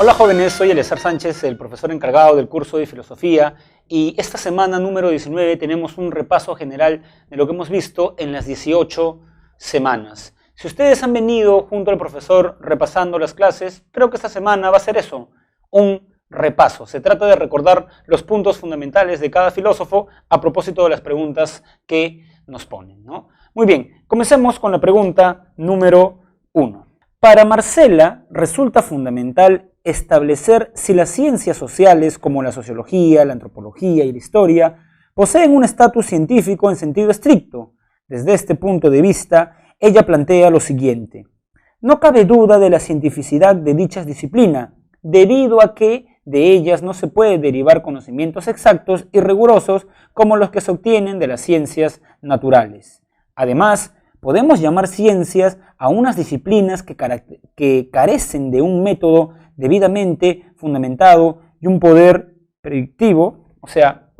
Hola jóvenes, soy Eleazar Sánchez, el profesor encargado del curso de filosofía, y esta semana número 19 tenemos un repaso general de lo que hemos visto en las 18 semanas. Si ustedes han venido junto al profesor repasando las clases, creo que esta semana va a ser eso, un repaso. Se trata de recordar los puntos fundamentales de cada filósofo a propósito de las preguntas que nos ponen, ¿no? Muy bien, comencemos con la pregunta número 1. Para Marcela resulta fundamental establecer si las ciencias sociales como la sociología, la antropología y la historia poseen un estatus científico en sentido estricto. Desde este punto de vista, ella plantea lo siguiente: no cabe duda de la cientificidad de dichas disciplinas, debido a que de ellas no se puede derivar conocimientos exactos y rigurosos como los que se obtienen de las ciencias naturales. Además, podemos llamar ciencias a unas disciplinas que carecen de un método debidamente fundamentado y un poder predictivo. O sea,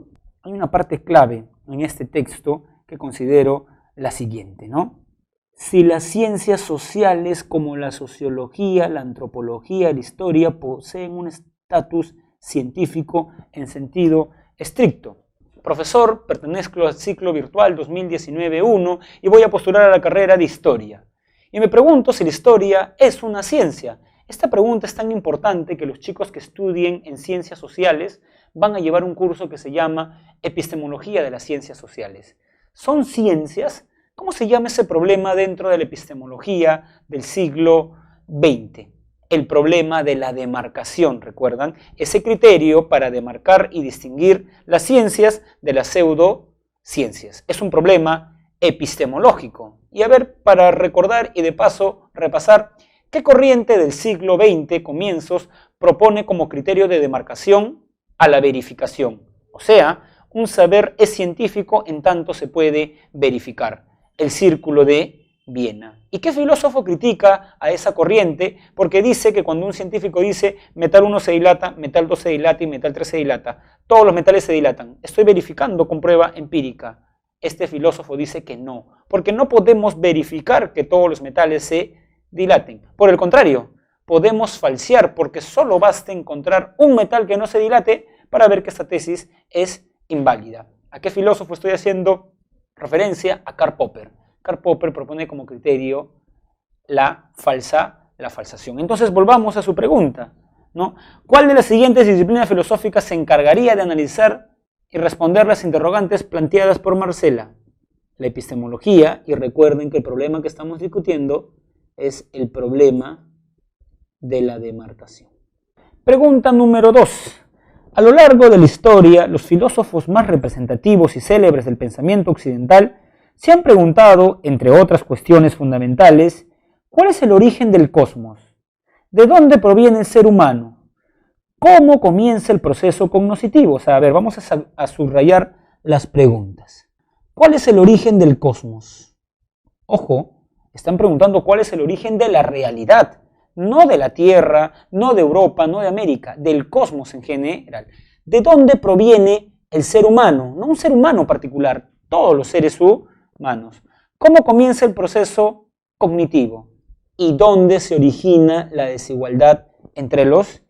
hay una parte clave en este texto que considero la siguiente, ¿no? Si las ciencias sociales como la sociología, la antropología y la historia poseen un estatus científico en sentido estricto. Profesor, pertenezco al ciclo virtual 2019-1 y voy a postular a la carrera de Historia. Y me pregunto si la historia es una ciencia. Esta pregunta es tan importante que los chicos que estudien en ciencias sociales van a llevar un curso que se llama Epistemología de las Ciencias Sociales. ¿Son ciencias? ¿Cómo se llama ese problema dentro de la epistemología del siglo XX? El problema de la demarcación, ¿recuerdan? Ese criterio para demarcar y distinguir las ciencias de las pseudociencias. Es un problema epistemológico. Y a ver, para recordar y de paso repasar, ¿qué corriente del siglo XX, comienzos, propone como criterio de demarcación a la verificación? O sea, un saber es científico en tanto se puede verificar. El Círculo de Viena. ¿Y qué filósofo critica a esa corriente? Porque dice que cuando un científico dice metal 1 se dilata, metal 2 se dilata y metal 3 se dilata, todos los metales se dilatan. Estoy verificando con prueba empírica. Este filósofo dice que no, porque no podemos verificar que todos los metales se dilaten. Por el contrario, podemos falsear, porque solo basta encontrar un metal que no se dilate para ver que esta tesis es inválida. ¿A qué filósofo estoy haciendo referencia? A Karl Popper. Karl Popper propone como criterio la falsación. Entonces volvamos a su pregunta, ¿no? ¿Cuál de las siguientes disciplinas filosóficas se encargaría de analizar y responder las interrogantes planteadas por Marcela? La epistemología, y recuerden que el problema que estamos discutiendo es el problema de la demarcación. Pregunta número 2. A lo largo de la historia, los filósofos más representativos y célebres del pensamiento occidental se han preguntado, entre otras cuestiones fundamentales, ¿cuál es el origen del cosmos? ¿De dónde proviene el ser humano? ¿Cómo comienza el proceso cognoscitivo? O sea, a ver, vamos a subrayar las preguntas. ¿Cuál es el origen del cosmos? Ojo, están preguntando cuál es el origen de la realidad, no de la Tierra, no de Europa, no de América, del cosmos en general. ¿De dónde proviene el ser humano? No un ser humano particular, todos los seres humanos. ¿Cómo comienza el proceso cognitivo? ¿Y dónde se origina la desigualdad entre los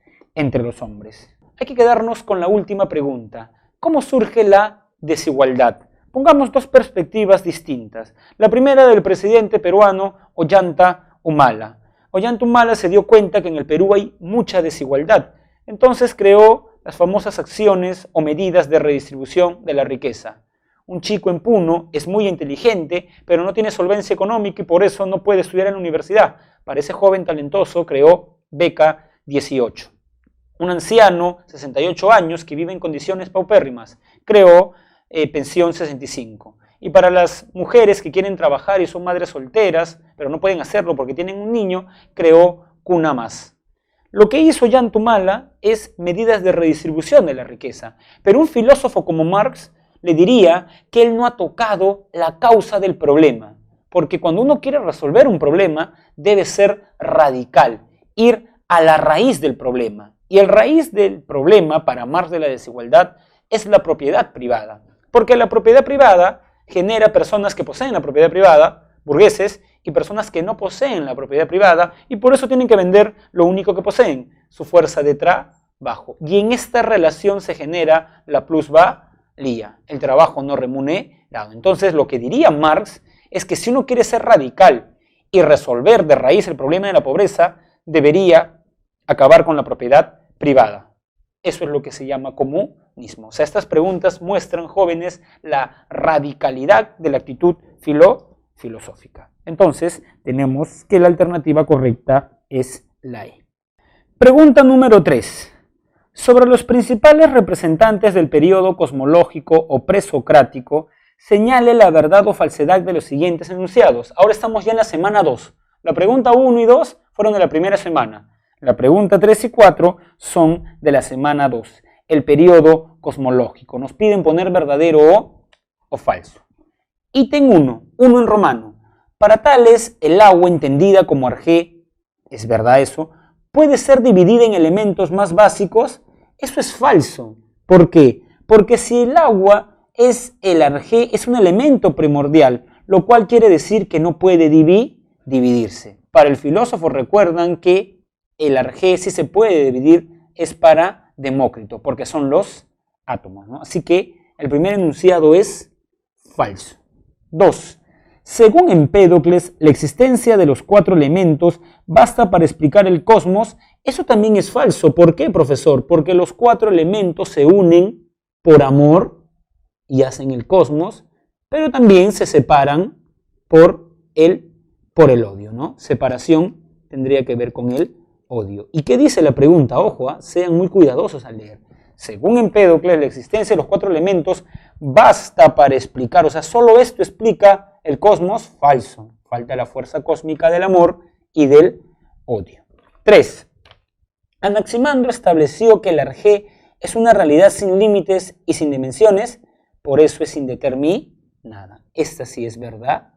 hombres? Hay que quedarnos con la última pregunta. ¿Cómo surge la desigualdad? Pongamos dos perspectivas distintas. La primera del presidente peruano Ollanta Humala. Ollanta Humala se dio cuenta que en el Perú hay mucha desigualdad. Entonces creó las famosas acciones o medidas de redistribución de la riqueza. Un chico en Puno es muy inteligente, pero no tiene solvencia económica y por eso no puede estudiar en la universidad. Para ese joven talentoso creó Beca 18. Un anciano, 68 años, que vive en condiciones paupérrimas, creó Pensión 65. Y para las mujeres que quieren trabajar y son madres solteras, pero no pueden hacerlo porque tienen un niño, creó Cuna Más. Lo que hizo Ollanta Humala es medidas de redistribución de la riqueza. Pero un filósofo como Marx le diría que él no ha tocado la causa del problema. Porque cuando uno quiere resolver un problema, debe ser radical, ir a la raíz del problema. Y el raíz del problema, para Marx, de la desigualdad, es la propiedad privada. Porque la propiedad privada genera personas que poseen la propiedad privada, burgueses, y personas que no poseen la propiedad privada, y por eso tienen que vender lo único que poseen. su fuerza de trabajo. Y en esta relación se genera la plusvalía, el trabajo no remunerado. Entonces, lo que diría Marx es que si uno quiere ser radical y resolver de raíz el problema de la pobreza, debería acabar con la propiedad privada. Eso es lo que se llama comunismo. O sea, estas preguntas muestran, jóvenes, la radicalidad de la actitud filosófica. Entonces, tenemos que la alternativa correcta es la E. Pregunta número 3. Sobre los principales representantes del periodo cosmológico o presocrático, señale la verdad o falsedad de los siguientes enunciados. Ahora estamos ya en la semana 2. La pregunta 1 y 2 fueron de la primera semana. La pregunta 3 y 4 son de la semana 2. El periodo cosmológico. Nos piden poner verdadero o falso. Ítem 1. 1 en romano. Para tales, el agua entendida como arjé, ¿es verdad eso?, puede ser dividida en elementos más básicos. Eso es falso. ¿Por qué? Porque si el agua es el arjé, es un elemento primordial, lo cual quiere decir que no puede dividirse. Para el filósofo recuerdan que el arjé sí se puede dividir, es para Demócrito, porque son los átomos, ¿no? Así que el primer enunciado es falso. 2. Según Empédocles, la existencia de los 4 elementos basta para explicar el cosmos. Eso también es falso. ¿Por qué, profesor? Porque los 4 elementos se unen por amor y hacen el cosmos, pero también se separan por el odio, ¿no? Separación tendría que ver con el odio. ¿Y qué dice la pregunta? Ojo, sean muy cuidadosos al leer. Según Empédocles, la existencia de los 4 elementos basta para explicar, o sea, solo esto explica el cosmos. Falso. Falta la fuerza cósmica del amor y del odio. 3. Anaximandro estableció que el arjé es una realidad sin límites y sin dimensiones, por eso es indeterminada. Esta sí es verdad,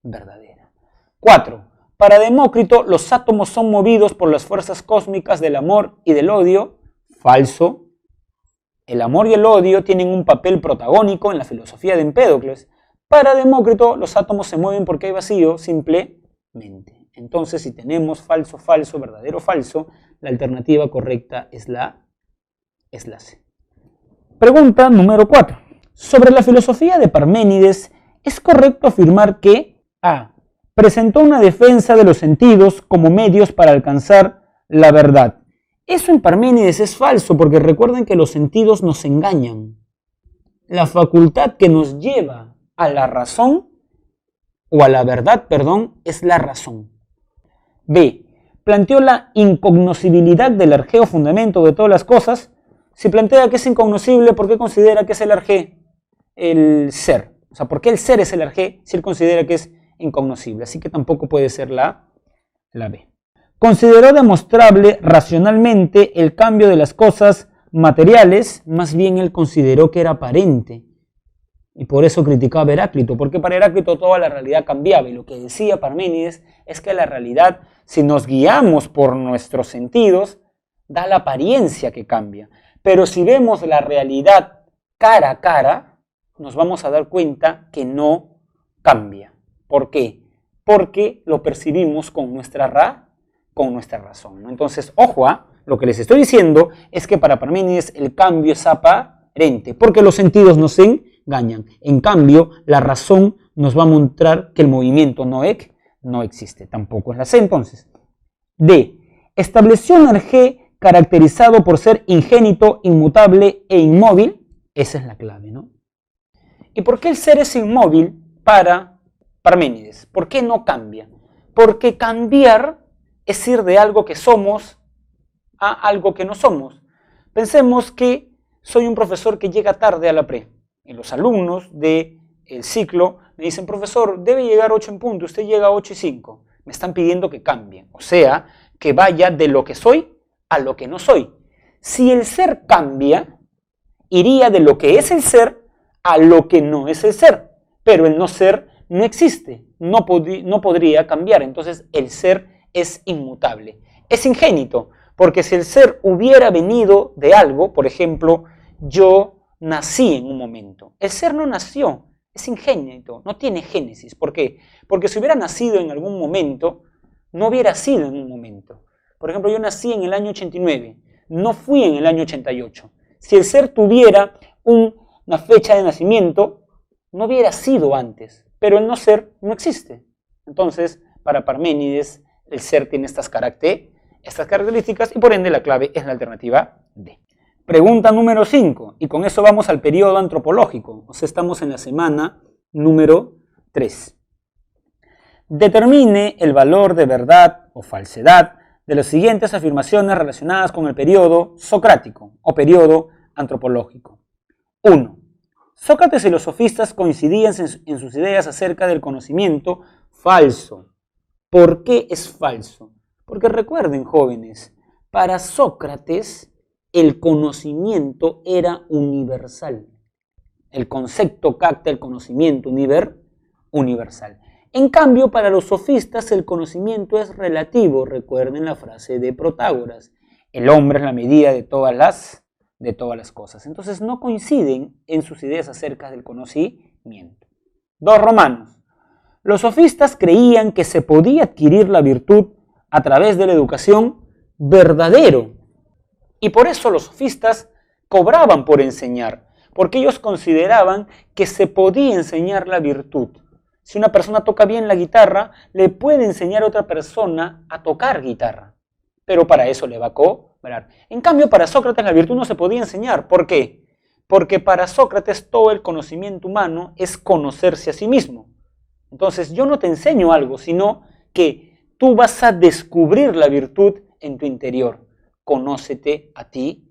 verdadera. 4. Para Demócrito, los átomos son movidos por las fuerzas cósmicas del amor y del odio. Falso. El amor y el odio tienen un papel protagónico en la filosofía de Empédocles. Para Demócrito, los átomos se mueven porque hay vacío, simplemente. Entonces, si tenemos falso, falso, verdadero, falso, la alternativa correcta es la C. Pregunta número 4. Sobre la filosofía de Parménides, ¿es correcto afirmar que A. presentó una defensa de los sentidos como medios para alcanzar la verdad? Eso en Parménides es falso, porque recuerden que los sentidos nos engañan. La facultad que nos lleva a la razón, o a la verdad, perdón, es la razón. B. Planteó la incognoscibilidad del arjé o fundamento de todas las cosas. Si plantea que es incognoscible, ¿por qué considera que es el arjé? El ser. O sea, ¿por qué el ser es el arjé si él considera que es incognoscible? Así que tampoco puede ser la B. Consideró demostrable racionalmente el cambio de las cosas materiales, más bien él consideró que era aparente. Y por eso criticaba a Heráclito, porque para Heráclito toda la realidad cambiaba. Y lo que decía Parménides es que la realidad, si nos guiamos por nuestros sentidos, da la apariencia que cambia. Pero si vemos la realidad cara a cara, nos vamos a dar cuenta que no cambia. ¿Por qué? Porque lo percibimos con nuestra razón, ¿no? Entonces, ojo, lo que les estoy diciendo es que para Parménides el cambio es aparente, porque los sentidos nos engañan. En cambio, la razón nos va a mostrar que el movimiento no existe. Tampoco es la C, entonces. D. Estableció un arjé caracterizado por ser ingénito, inmutable e inmóvil. Esa es la clave, ¿no? ¿Y por qué el ser es inmóvil para Parménides? ¿Por qué no cambia? Porque cambiar es ir de algo que somos a algo que no somos. Pensemos que soy un profesor que llega tarde a la pre. Y los alumnos del ciclo me dicen, profesor, debe llegar 8 en punto, usted llega a 8 y 5. Me están pidiendo que cambie. O sea, que vaya de lo que soy a lo que no soy. Si el ser cambia, iría de lo que es el ser a lo que no es el ser. Pero el no ser no existe, no podría cambiar. Entonces el ser es inmutable. Es ingénito, porque si el ser hubiera venido de algo, por ejemplo, yo nací en un momento. El ser no nació, es ingénito, no tiene génesis. ¿Por qué? Porque si hubiera nacido en algún momento, no hubiera sido en un momento. Por ejemplo, yo nací en el año 89, no fui en el año 88. Si el ser tuviera una fecha de nacimiento, no hubiera sido antes, pero el no ser no existe. Entonces, para Parménides, el ser tiene estas características y por ende la clave es la alternativa D. Pregunta número 5, y con eso vamos al periodo antropológico. O sea, estamos en la semana número 3. Determine el valor de verdad o falsedad de las siguientes afirmaciones relacionadas con el periodo socrático o periodo antropológico. 1. Sócrates y los sofistas coincidían en sus ideas acerca del conocimiento. Falso. ¿Por qué es falso? Porque recuerden, jóvenes, para Sócrates el conocimiento era universal. El concepto capta el conocimiento universal. En cambio, para los sofistas el conocimiento es relativo. Recuerden la frase de Protágoras. El hombre es la medida de todas las cosas. Entonces no coinciden en sus ideas acerca del conocimiento. 2 Romanos. Los sofistas creían que se podía adquirir la virtud a través de la educación verdadero. Y por eso los sofistas cobraban por enseñar, porque ellos consideraban que se podía enseñar la virtud. Si una persona toca bien la guitarra, le puede enseñar a otra persona a tocar guitarra, pero para eso le va a cobrar. En cambio, para Sócrates la virtud no se podía enseñar. ¿Por qué? Porque para Sócrates todo el conocimiento humano es conocerse a sí mismo. Entonces yo no te enseño algo, sino que tú vas a descubrir la virtud en tu interior. Conócete a ti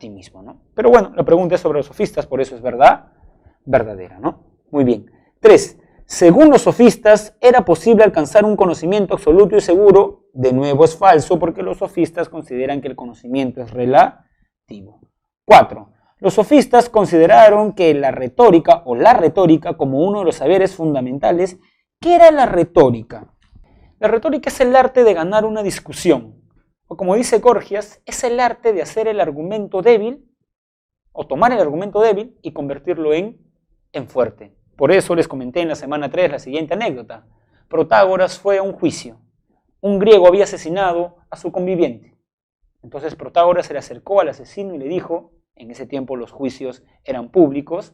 mismo, ¿no? Pero bueno, la pregunta es sobre los sofistas, por eso es verdadera, ¿no? Muy bien. 3. Según los sofistas, era posible alcanzar un conocimiento absoluto y seguro. De nuevo es falso, porque los sofistas consideran que el conocimiento es relativo. 4. Los sofistas consideraron que la retórica como uno de los saberes fundamentales. ¿Qué era la retórica? La retórica es el arte de ganar una discusión. O como dice Gorgias, es el arte de hacer el argumento débil, o tomar el argumento débil y convertirlo en fuerte. Por eso les comenté en la semana 3 la siguiente anécdota. Protágoras fue a un juicio. Un griego había asesinado a su conviviente. Entonces Protágoras se le acercó al asesino y le dijo, en ese tiempo los juicios eran públicos,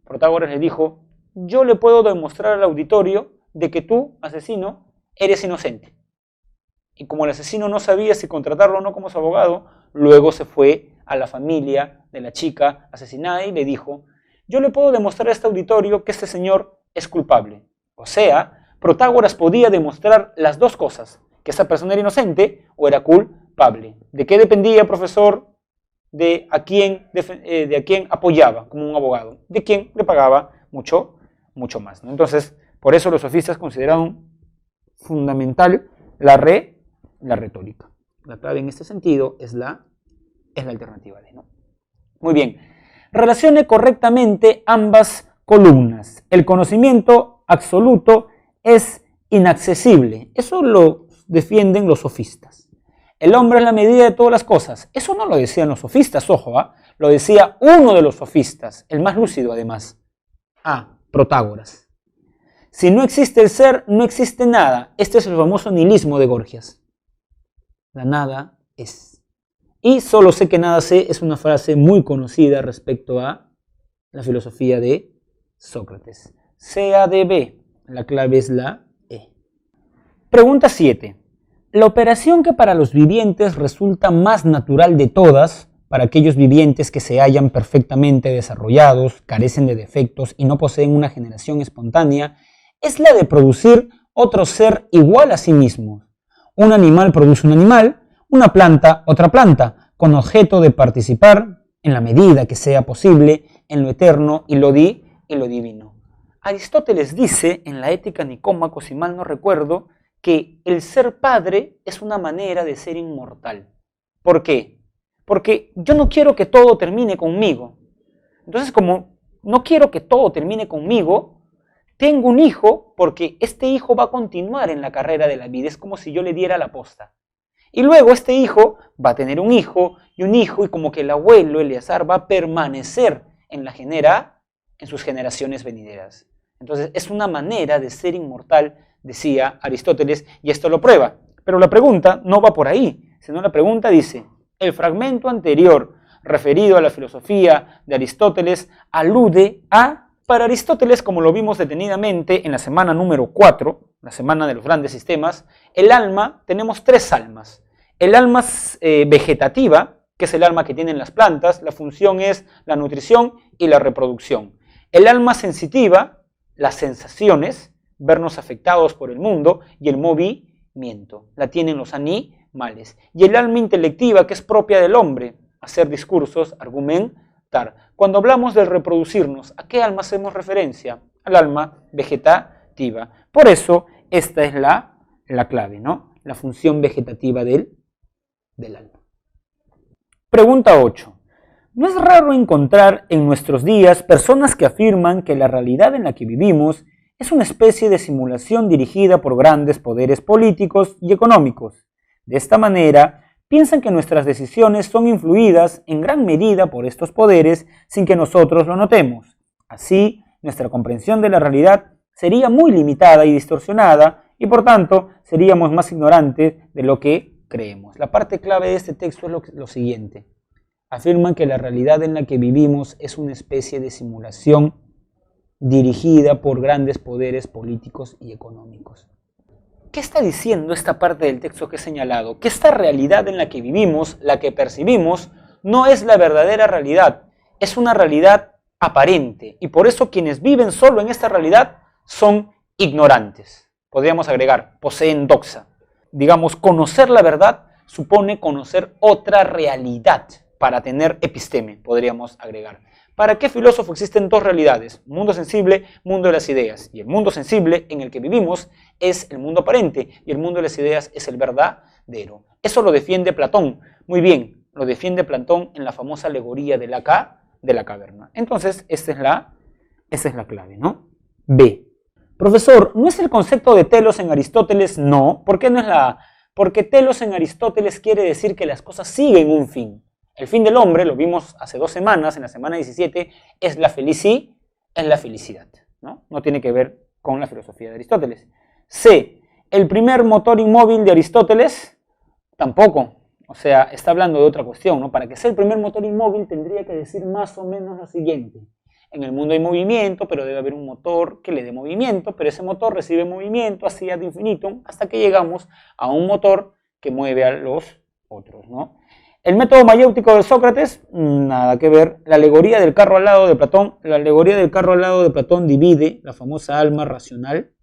Protágoras le dijo, yo le puedo demostrar al auditorio de que tú, asesino, eres inocente. Y como el asesino no sabía si contratarlo o no como su abogado, luego se fue a la familia de la chica asesinada y le dijo, yo le puedo demostrar a este auditorio que este señor es culpable. O sea, Protágoras podía demostrar las dos cosas, que esa persona era inocente o era culpable. ¿De qué dependía, profesor? De a quién apoyaba como un abogado, de quién le pagaba mucho más, ¿no? Entonces, por eso los sofistas consideraron fundamental la retórica. La clave en este sentido es la alternativa D, ¿no? Muy bien. Relacione correctamente ambas columnas. El conocimiento absoluto es inaccesible. Eso lo defienden los sofistas. El hombre es la medida de todas las cosas. Eso no lo decían los sofistas, ojo, lo decía uno de los sofistas, el más lúcido además. Protágoras. Si no existe el ser, no existe nada. Este es el famoso nihilismo de Gorgias. La nada es. Y solo sé que nada sé es una frase muy conocida respecto a la filosofía de Sócrates. CADB, la clave es la E. Pregunta 7. La operación que para los vivientes resulta más natural de todas, para aquellos vivientes que se hallan perfectamente desarrollados, carecen de defectos y no poseen una generación espontánea, es la de producir otro ser igual a sí mismo. Un animal produce un animal, una planta otra planta, con objeto de participar, en la medida que sea posible, en lo eterno y lo divino. Aristóteles dice en la Ética Nicómaco, si mal no recuerdo, que el ser padre es una manera de ser inmortal. ¿Por qué? Porque yo no quiero que todo termine conmigo. Entonces, como no quiero que todo termine conmigo, tengo un hijo porque este hijo va a continuar en la carrera de la vida. Es como si yo le diera la posta. Y luego este hijo va a tener un hijo, y como que el abuelo Eleazar va a permanecer en sus generaciones venideras. Entonces, es una manera de ser inmortal, decía Aristóteles, y esto lo prueba. Pero la pregunta no va por ahí, sino la pregunta dice, el fragmento anterior referido a la filosofía de Aristóteles alude a... Para Aristóteles, como lo vimos detenidamente en la semana número 4, la semana de los grandes sistemas, el alma, tenemos tres almas. El alma vegetativa, que es el alma que tienen las plantas, la función es la nutrición y la reproducción. El alma sensitiva, las sensaciones, vernos afectados por el mundo, y el movimiento, la tienen los animales. Y el alma intelectiva, que es propia del hombre, hacer discursos, argumentar. Cuando hablamos de reproducirnos, ¿a qué alma hacemos referencia? Al alma vegetativa. Por eso, esta es la clave, ¿no? La función vegetativa del alma. Pregunta 8. ¿No es raro encontrar en nuestros días personas que afirman que la realidad en la que vivimos es una especie de simulación dirigida por grandes poderes políticos y económicos? De esta manera, piensan que nuestras decisiones son influidas en gran medida por estos poderes sin que nosotros lo notemos. Así, nuestra comprensión de la realidad sería muy limitada y distorsionada y por tanto seríamos más ignorantes de lo que creemos. La parte clave de este texto es lo siguiente. Afirman que la realidad en la que vivimos es una especie de simulación dirigida por grandes poderes políticos y económicos. ¿Qué está diciendo esta parte del texto que he señalado? Que esta realidad en la que vivimos, la que percibimos, no es la verdadera realidad, es una realidad aparente, y por eso quienes viven solo en esta realidad son ignorantes. Podríamos agregar, poseen doxa. Digamos, conocer la verdad supone conocer otra realidad, para tener episteme, podríamos agregar. ¿Para qué filósofo existen dos realidades? Mundo sensible, mundo de las ideas. Y el mundo sensible en el que vivimos es el mundo aparente y el mundo de las ideas es el verdadero. Eso lo defiende Platón. Muy bien, lo defiende Platón en la famosa alegoría de la caverna. Entonces, esa es la clave, ¿no? B. Profesor, ¿no es el concepto de telos en Aristóteles? No. ¿Por qué no es Porque telos en Aristóteles quiere decir que las cosas siguen un fin. El fin del hombre, lo vimos hace 2 semanas, en la semana 17, es la felicidad, ¿no? No tiene que ver con la filosofía de Aristóteles. C. El primer motor inmóvil de Aristóteles, tampoco. O sea, está hablando de otra cuestión, ¿no? Para que sea el primer motor inmóvil tendría que decir más o menos lo siguiente. En el mundo hay movimiento, pero debe haber un motor que le dé movimiento, pero ese motor recibe movimiento así ad infinitum hasta que llegamos a un motor que mueve a los otros, ¿no? El método mayéutico de Sócrates, nada que ver. La alegoría del carro al lado de Platón, divide la famosa alma racional,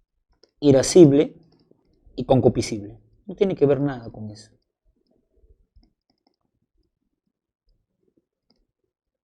irascible y concupiscible. No tiene que ver nada con eso.